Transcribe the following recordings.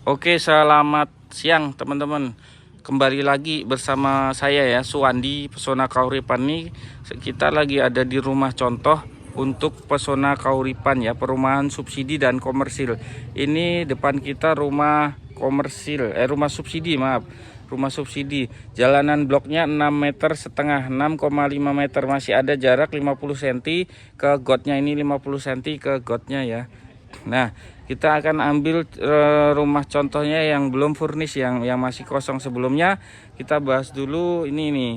Oke, selamat siang teman-teman. Kembali lagi bersama saya ya, Suwandi Pesona Kauripan nih. Kita lagi ada di rumah contoh untuk Pesona Kauripan ya, perumahan subsidi dan komersil. Ini depan kita rumah komersil, rumah subsidi, maaf. Rumah subsidi. Jalanan bloknya 6,5 meter, 6,5 meter. Masih ada jarak 50 cm ke gotnya, ini 50 cm ke gotnya ya. Nah, kita akan ambil rumah contohnya yang belum furnish, yang masih kosong sebelumnya. Kita bahas dulu ini nih,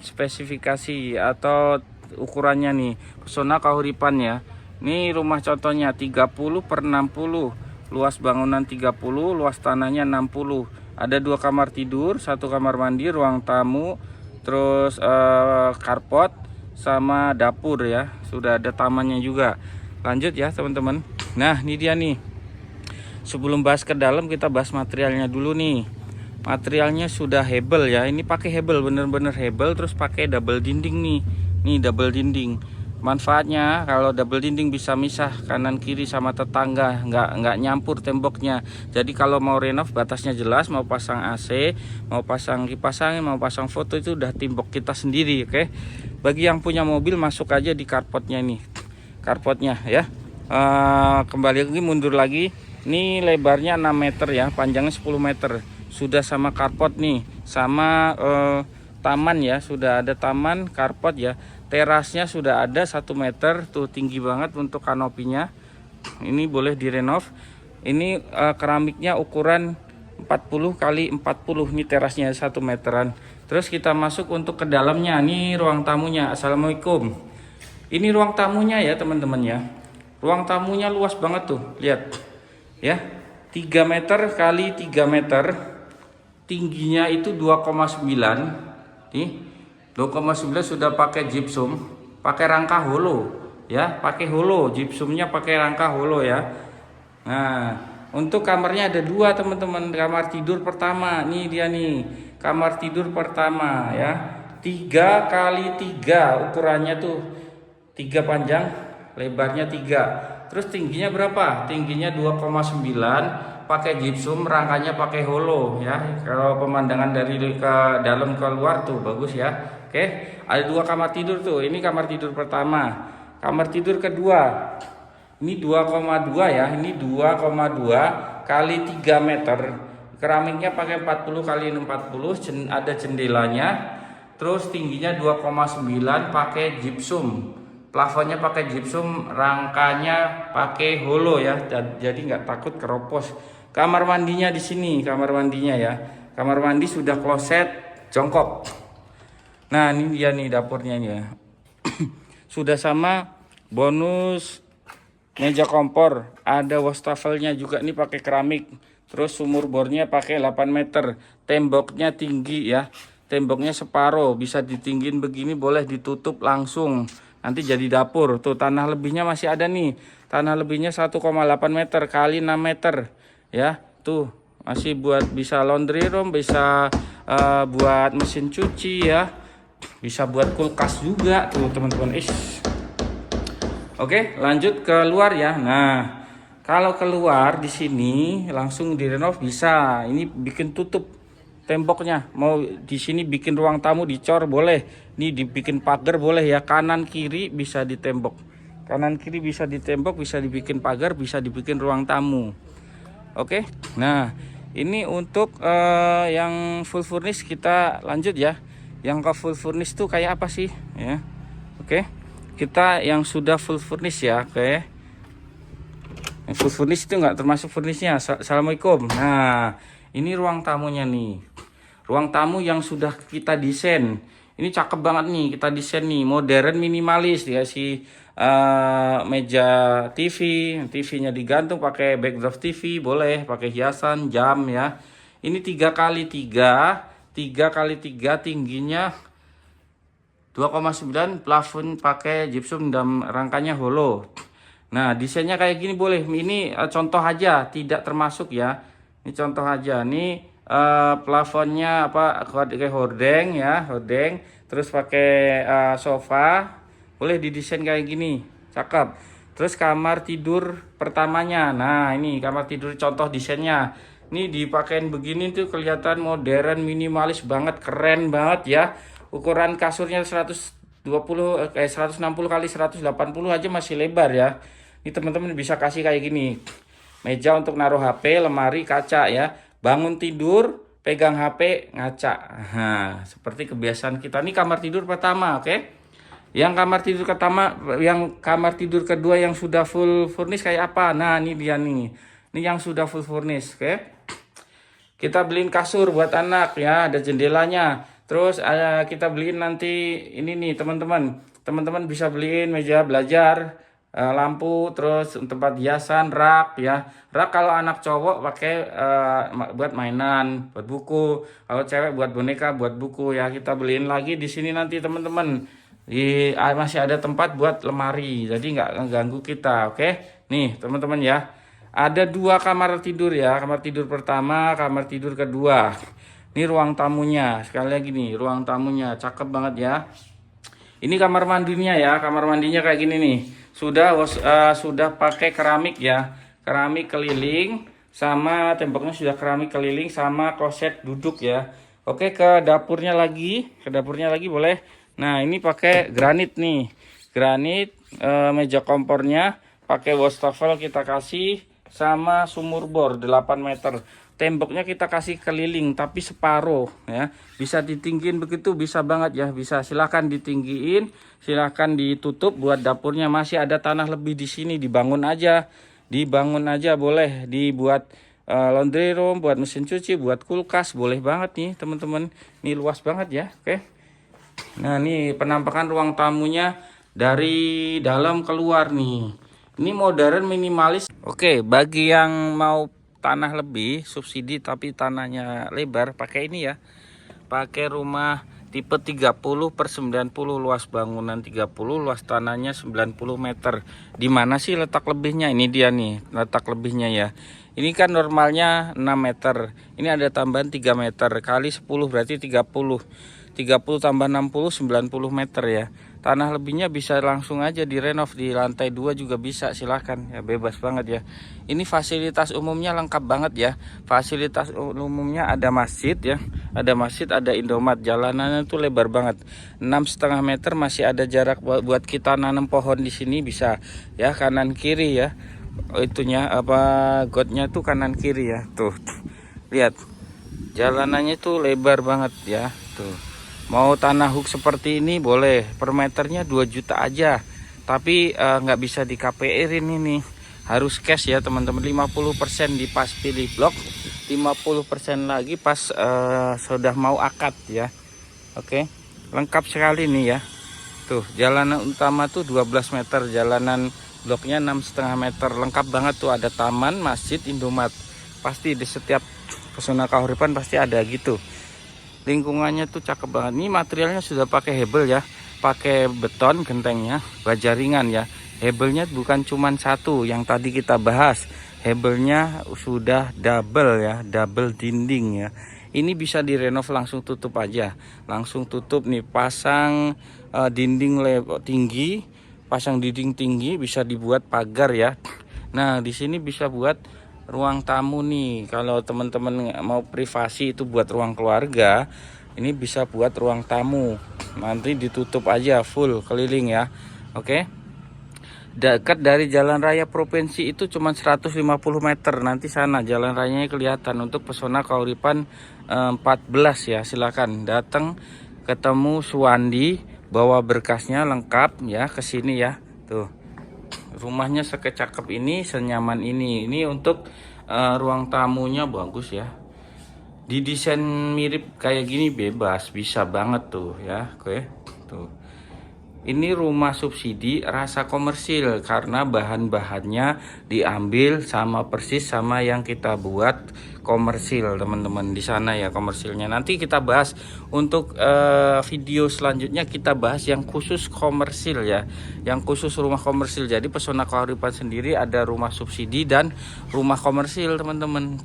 spesifikasi atau ukurannya nih, Pesona Kauripan ya. Ini rumah contohnya 30/60, luas bangunan 30, luas tanahnya 60. Ada 2 kamar tidur, 1 kamar mandi, ruang tamu, terus carport sama dapur ya. Sudah ada tamannya juga. Lanjut ya teman-teman. Nah, ini dia nih. Sebelum bahas ke dalam, kita bahas materialnya dulu nih. Materialnya sudah hebel ya. Ini pakai hebel, bener-bener hebel, terus pakai double dinding nih. Nih double dinding. Manfaatnya kalau double dinding bisa misah kanan kiri sama tetangga, nggak nyampur temboknya. Jadi kalau mau renov batasnya jelas, mau pasang AC, mau pasang kipas angin, mau pasang foto, itu udah tembok kita sendiri, oke. Bagi yang punya mobil, masuk aja di carportnya nih. Carportnya ya. Kembali lagi, mundur lagi. Ini lebarnya 6 meter ya, panjangnya 10 meter. Sudah sama carport nih, sama taman ya, sudah ada taman, carport ya. Terasnya sudah ada 1 meter tuh, tinggi banget untuk kanopinya. Ini boleh direnov. Ini keramiknya ukuran 40 kali 40, ini terasnya 1 meteran. Terus kita masuk untuk ke dalamnya. Ini ruang tamunya. Assalamualaikum. Ini ruang tamunya ya teman-teman ya. Ruang tamunya luas banget tuh, lihat ya, 3 meter kali 3 meter, tingginya itu 2,9. nih 2,9 sudah pakai gypsum, pakai rangka holo ya, pakai holo, gypsumnya pakai rangka holo ya. Nah, untuk kamarnya ada 2 teman-teman. Kamar tidur pertama, nih dia nih, kamar tidur pertama ya, 3 kali 3 ukurannya tuh, 3 panjang, lebarnya 3. Terus tingginya berapa? Tingginya 2,9, pakai gypsum, rangkanya pakai holo ya. Kalau pemandangan dari ke dalam ke luar tuh bagus ya. Oke, ada 2 kamar tidur tuh. Ini kamar tidur pertama. Kamar tidur kedua. Ini 2,2 ya. Ini 2,2 kali 3 meter. Keramiknya pakai 40 kali 40, ada jendelanya. Terus tingginya 2,9, pakai gypsum. Plafonnya pakai gypsum, rangkanya pakai holo ya, jadi nggak takut keropos. Kamar mandinya di sini, kamar mandinya ya. Kamar mandi sudah kloset jongkok. Nah, ini dia nih dapurnya ya. Sudah sama bonus meja kompor, ada wastafelnya juga nih pakai keramik. Terus sumur bornya pakai 8 meter. Temboknya tinggi ya. Temboknya separuh, bisa ditinggin begini, boleh ditutup langsung. Nanti jadi dapur. Tuh tanah lebihnya masih ada nih. Tanah lebihnya 1,8 meter kali 6 meter. Ya, tuh masih buat bisa laundry room, bisa buat mesin cuci ya. Bisa buat kulkas juga tuh teman-teman. Oke, lanjut ke luar ya. Nah, kalau keluar di sini langsung direnov bisa. Ini bikin tutup temboknya, mau di sini bikin ruang tamu dicor boleh, ini dibikin pagar boleh ya, kanan kiri bisa ditembok, kanan kiri bisa ditembok, bisa dibikin pagar, bisa dibikin ruang tamu. Oke, nah ini untuk yang full furnish. Kita lanjut ya, yang ke full furnish tuh kayak apa sih ya. Oke, kita yang sudah full furnish ya. Oke, yang full furnish itu nggak termasuk furnishnya. Assalamualaikum. Nah, ini ruang tamunya nih. Ruang tamu yang sudah kita desain. Ini cakep banget nih, kita desain nih, modern minimalis, dikasih meja TV, TV-nya digantung pakai backdrop TV, boleh pakai hiasan, jam ya. Ini 3 kali 3, 3 kali 3, tingginya 2,9, plafon pakai gypsum dan rangkanya holo. Nah, desainnya kayak gini boleh. Ini contoh aja, tidak termasuk ya. Ini contoh aja. Nih plafonnya apa, kayak hordeng ya, hordeng. Terus pakai sofa, boleh didesain kayak gini, cakep. Terus kamar tidur pertamanya. Nah, ini kamar tidur contoh desainnya. Nih dipakein begini tuh kelihatan modern, minimalis banget, keren banget ya. Ukuran kasurnya 160 kali 180 aja masih lebar ya. Ini teman-teman bisa kasih kayak gini. Meja untuk naruh HP, lemari kaca ya. Bangun tidur, pegang HP, ngaca. Nah, seperti kebiasaan kita. Ini kamar tidur pertama, oke? Yang kamar tidur kedua yang sudah full furnish kayak apa? Nah, ini dia nih. Ini yang sudah full furnish, oke? Kita beliin kasur buat anak ya, ada jendelanya. Terus kita beliin nanti ini nih teman-teman. Teman-teman bisa beliin meja belajar, lampu, terus tempat hiasan, rak ya. Rak kalau anak cowok pakai buat mainan, buat buku. Kalau cewek buat boneka, buat buku ya. Kita beliin lagi di sini nanti teman-teman. Masih ada tempat buat lemari, jadi nggak ganggu kita, oke? Nih teman-teman ya. Ada 2 kamar tidur ya, kamar tidur pertama, kamar tidur kedua. Ini ruang tamunya, sekali lagi nih, ruang tamunya, cakep banget ya. Ini kamar mandinya ya, kamar mandinya kayak gini nih. Sudah pakai keramik ya, keramik keliling, sama temboknya sudah keramik keliling, sama kloset duduk ya. Oke, ke dapurnya lagi boleh. Nah, ini pakai granit nih, granit, meja kompornya pakai wastafel kita kasih, sama sumur bor 8 meter. Temboknya kita kasih keliling tapi separuh ya. Bisa ditinggiin begitu, bisa banget ya. Bisa, silahkan ditinggiin, silahkan ditutup. Buat dapurnya masih ada tanah lebih di sini, dibangun aja boleh. Dibuat laundry room, buat mesin cuci, buat kulkas, boleh banget nih teman-teman. Ini luas banget ya, oke. Nah, ini penampakan ruang tamunya dari dalam keluar nih. Ini modern, minimalis. Oke, bagi yang mau tanah lebih subsidi tapi tanahnya lebar, pakai ini ya. Pakai rumah tipe 30/90, luas bangunan 30, luas tanahnya 90 meter. Di mana sih letak lebihnya? Ini dia nih, letak lebihnya ya. Ini kan normalnya 6 meter. Ini ada tambahan 3 meter kali 10 berarti 30. 30 tambah 60 90 meter ya. Tanah lebihnya bisa langsung aja direnov, di lantai 2 juga bisa, silahkan ya, bebas banget ya. Ini fasilitas umumnya lengkap banget ya. Fasilitas umumnya ada masjid ya, ada Indomaret. Jalanannya tuh lebar banget, 6,5 meter. Masih ada jarak buat kita nanam pohon di sini, bisa ya, kanan kiri ya. Itunya gotnya tuh kanan kiri ya. Tuh lihat, jalanannya tuh lebar banget ya. Tuh, mau tanah hook seperti ini boleh, per meternya 2 juta aja. Tapi nggak bisa di KPR ini, harus cash ya teman-teman. 50% di pas pilih blok, 50% lagi pas sudah mau akad ya. Oke, lengkap sekali nih ya. Tuh, jalanan utama tuh 12 meter, jalanan bloknya 6,5 meter. Lengkap banget tuh, ada taman, masjid, Indomaret. Pasti di setiap Pesona Kahuripan pasti ada gitu. Lingkungannya tuh cakep banget. Ini materialnya sudah pakai hebel ya, pakai beton gentengnya, baja ringan ya. Hebelnya bukan cuma satu yang tadi kita bahas, hebelnya sudah double ya, double dinding ya. Ini bisa direnov, langsung tutup aja, langsung tutup nih. Pasang dinding tinggi, pasang dinding tinggi, bisa dibuat pagar ya. Nah, di sini bisa buat ruang tamu nih. Kalau teman-teman mau privasi, itu buat ruang keluarga, ini bisa buat ruang tamu. Nanti ditutup aja full keliling ya. Oke, dekat dari jalan raya provinsi itu cuma 150 meter. Nanti sana jalan rayanya kelihatan. Untuk Pesona Kahuripan 14 ya, silakan datang, ketemu Suwandi, bawa berkasnya lengkap ya, ke sini ya. Tuh, rumahnya sekecakep ini, senyaman ini. Ini untuk ruang tamunya bagus ya. Didesain mirip kayak gini bebas, bisa banget tuh ya. Oke, tuh. Ini rumah subsidi rasa komersil karena bahan-bahannya diambil sama persis sama yang kita buat komersil, teman-teman. Di sana ya komersilnya. Nanti kita bahas untuk video selanjutnya, kita bahas yang khusus komersil ya, yang khusus rumah komersil. Jadi Pesona Kahuripan sendiri ada rumah subsidi dan rumah komersil, teman-teman.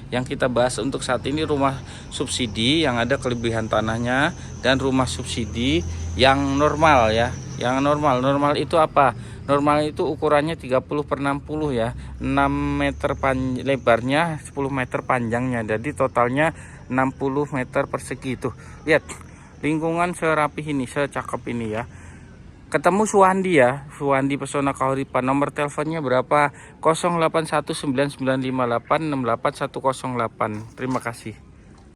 Yang kita bahas untuk saat ini rumah subsidi yang ada kelebihan tanahnya, dan rumah subsidi yang normal ya, Yang normal itu apa? Normal itu ukurannya 30/60 ya, 6 meter lebarnya, 10 meter panjangnya, jadi totalnya 60 meter persegi. Tuh lihat lingkungan serapih ini, secakep ini ya. Ketemu Suwandi ya, Suwandi Pesona Kahuripan. Nomor teleponnya berapa? 081995868108. Terima kasih.